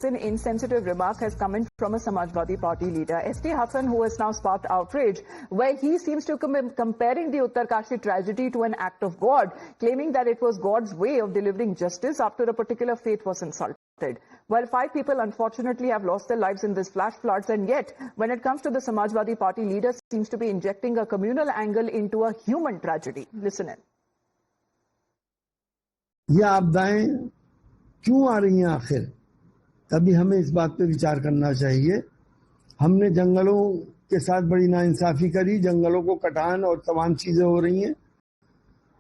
An insensitive remark has come in from a Samajwadi Party leader, ST Hassan, who has now sparked outrage, where he seems to comparing the Uttarkashi tragedy to an act of God, claiming that it was God's way of delivering justice after a particular faith was insulted. Well, 5 people unfortunately have lost their lives in this flash floods, and yet, when it comes to the Samajwadi Party leader, seems to be injecting a communal angle into a human tragedy. Listen in. ये आपदाएं क्यों आ रही हैं आखिर? तभी हमें इस बात पे विचार करना चाहिए। हमने जंगलों के साथ बड़ी नाइंसाफी करी, जंगलों को कटान और तमाम चीजें हो रही हैं,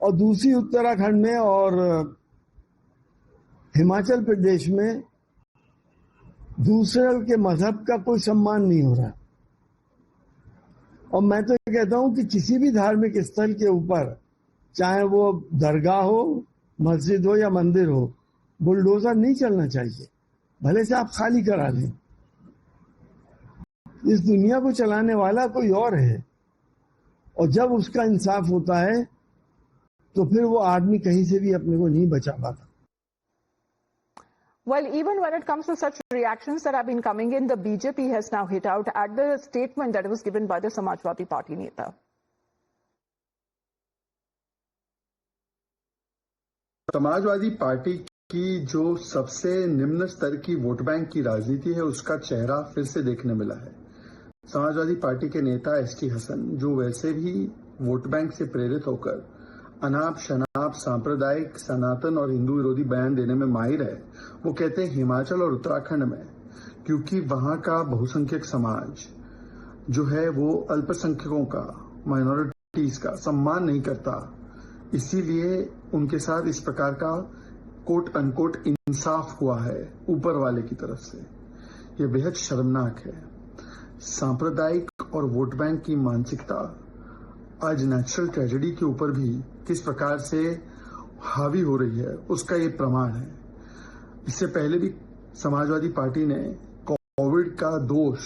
और दूसरी उत्तराखंड में और हिमाचल प्रदेश में दूसरे के मजहब का कोई सम्मान नहीं हो रहा। और मैं तो ये कहता हूं कि किसी भी धार्मिक स्थल के ऊपर, चाहे वो दरगाह हो, मस्जिद हो या मंदिर हो, बुलडोजर नहीं चलना चाहिए, भले से आप खाली करा लें। इस दुनिया को चलाने वाला कोई और है, और जब उसका इंसाफ होता है तो फिर वो आदमी कहीं से भी अपने को नहीं बचा पाता। Well, even when it comes to such reactions that have been coming in, the BJP has now hit out at the statement that was given by the Samajwadi Party Neta. Samajwadi party की जो सबसे निम्न स्तर की vote bank की राजनीति है, उसका चेहरा फिर से देखने मिला है। समाजवादी पार्टी के नेता ST हसन, जो वैसे भी वोट बैंक से प्रेरित होकर अनाप शनाप सांप्रदायिक, सनातन और हिंदू विरोधी बयान देने में माहिर है, वो कहते हैं हिमाचल और उत्तराखंड में क्योंकि वहां का बहुसंख्यक समाज जो है वो अल्पसंख्यकों का, माइनॉरिटीज का सम्मान नहीं करता, इसीलिए उनके साथ इस प्रकार का कोट अनकोट इंसाफ हुआ है ऊपर वाले की तरफ से। यह बेहद शर्मनाक है। सांप्रदायिक और वोट बैंक की मानसिकता आज नेचुरल ट्रेजेडी के ऊपर भी किस प्रकार से हावी हो रही है, उसका ये प्रमाण है। इससे पहले भी समाजवादी पार्टी ने कोविड का दोष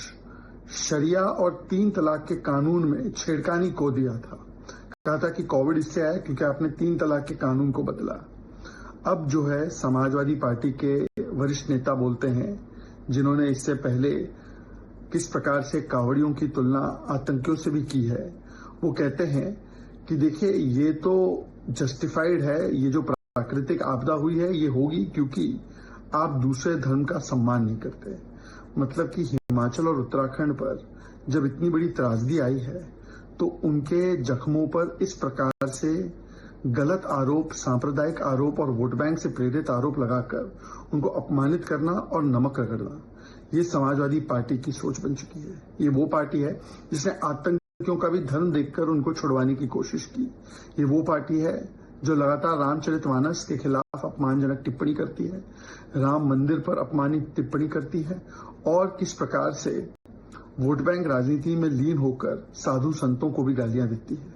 शरिया और 3 तलाक के कानून में छेड़खानी को दिया था। कहा था कि कोविड इससे आया क्योंकि आपने 3 तलाक के कानून को बदला। अब जो है समाजवादी पार्टी के वरिष्ठ नेता बोलते हैं, जिन्होंने इससे पहले किस प्रकार से कावड़ियों की तुलना आतंकियों से भी की है, वो कहते हैं कि देखिए ये तो जस्टिफाइड है, ये जो प्राकृतिक आपदा हुई है ये होगी क्योंकि आप दूसरे धर्म का सम्मान नहीं करते। मतलब कि हिमाचल और उत्तराखंड पर जब इतनी बड़ी त्रासदी आई है तो उनके जख्मों पर इस प्रकार से गलत आरोप, सांप्रदायिक आरोप और वोट बैंक से प्रेरित आरोप लगाकर उनको अपमानित करना और नमक रगड़ना, ये समाजवादी पार्टी की सोच बन चुकी है। ये वो पार्टी है जिसने आतंकियों का भी धर्म देखकर उनको छुड़वाने की कोशिश की। ये वो पार्टी है जो लगातार रामचरितमानस के खिलाफ अपमानजनक टिप्पणी करती है, राम मंदिर पर अपमानित टिप्पणी करती है, और किस प्रकार से वोट बैंक राजनीति में लीन होकर साधु संतों को भी गालियां देती है।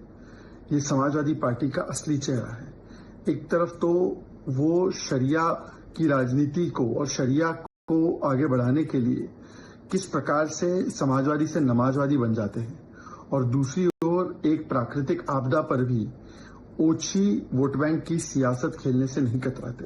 ये समाजवादी पार्टी का असली चेहरा है। एक तरफ तो वो शरिया की राजनीति को और शरिया को आगे बढ़ाने के लिए किस प्रकार से समाजवादी से नमाजवादी बन जाते हैं, और दूसरी ओर एक प्राकृतिक आपदा पर भी ओछी वोट बैंक की सियासत खेलने से नहीं कतराते।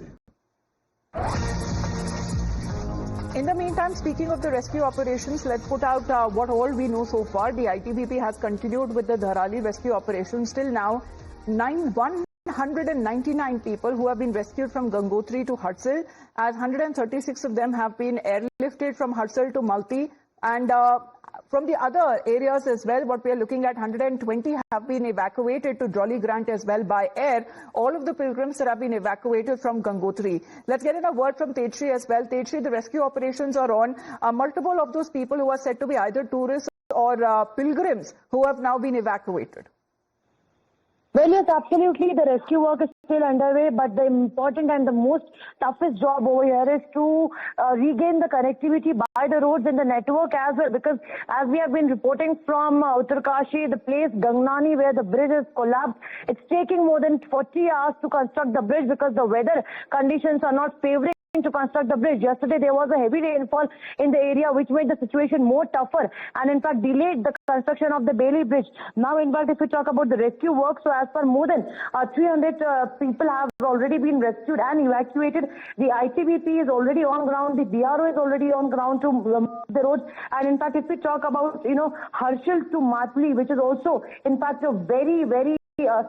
In the meantime, speaking of the rescue operations, let's put out what all we know so far. The ITBP has continued with the Dharali rescue operation. Still now, 199 people who have been rescued from Gangotri to Harsil, as 136 of them have been airlifted from Harsil to Malti, and from the other areas as well, what we are looking at, 120 have been evacuated to Jolly Grant as well by air. All of the pilgrims that have been evacuated from Gangotri. Let's get in a word from Tetri as well. Tetri, the rescue operations are on. Multiple of those people who are said to be either tourists or pilgrims who have now been evacuated. Well, yes, absolutely. The rescue work is still underway, but the important and the most toughest job over here is to regain the connectivity by the roads and the network as well, because as we have been reporting from Uttarkashi, the place Gangnani where the bridge is collapsed, it's taking more than 40 hours to construct the bridge because the weather conditions are not favoring to construct the bridge. Yesterday there was a heavy rainfall in the area which made the situation more tougher and in fact delayed the construction of the Bailey Bridge. Now in fact if we talk about the rescue work, so as per more than 300 people have already been rescued and evacuated. The ITBP is already on ground, the BRO is already on ground to the roads, and in fact if we talk about Harshal to Matli, which is also in fact a very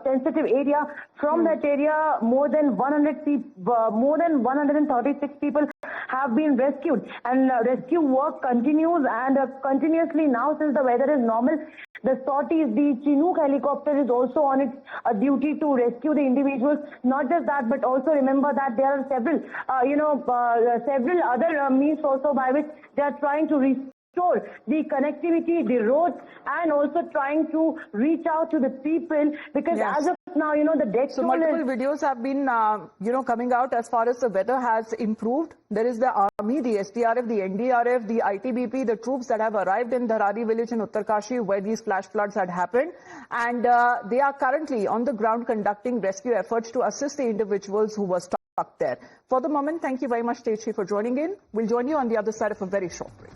sensitive area, from that area more than 136 people have been rescued, and rescue work continues and continuously now since the weather is normal. The sorties, the Chinook helicopter is also on its duty to rescue the individuals. Not just that, but also remember that there are several other means also by which they are trying to restore the connectivity, the roads, and also trying to reach out to the people, because Yes. as of now, the death So toll multiple is... videos have been, coming out as far as the weather has improved. There is the army, the SDRF, the NDRF, the ITBP, the troops that have arrived in Dharari village in Uttarkashi where these flash floods had happened. And they are currently on the ground conducting rescue efforts to assist the individuals who were stuck there. For the moment, thank you very much, Teji, for joining in. We'll join you on the other side of a very short break.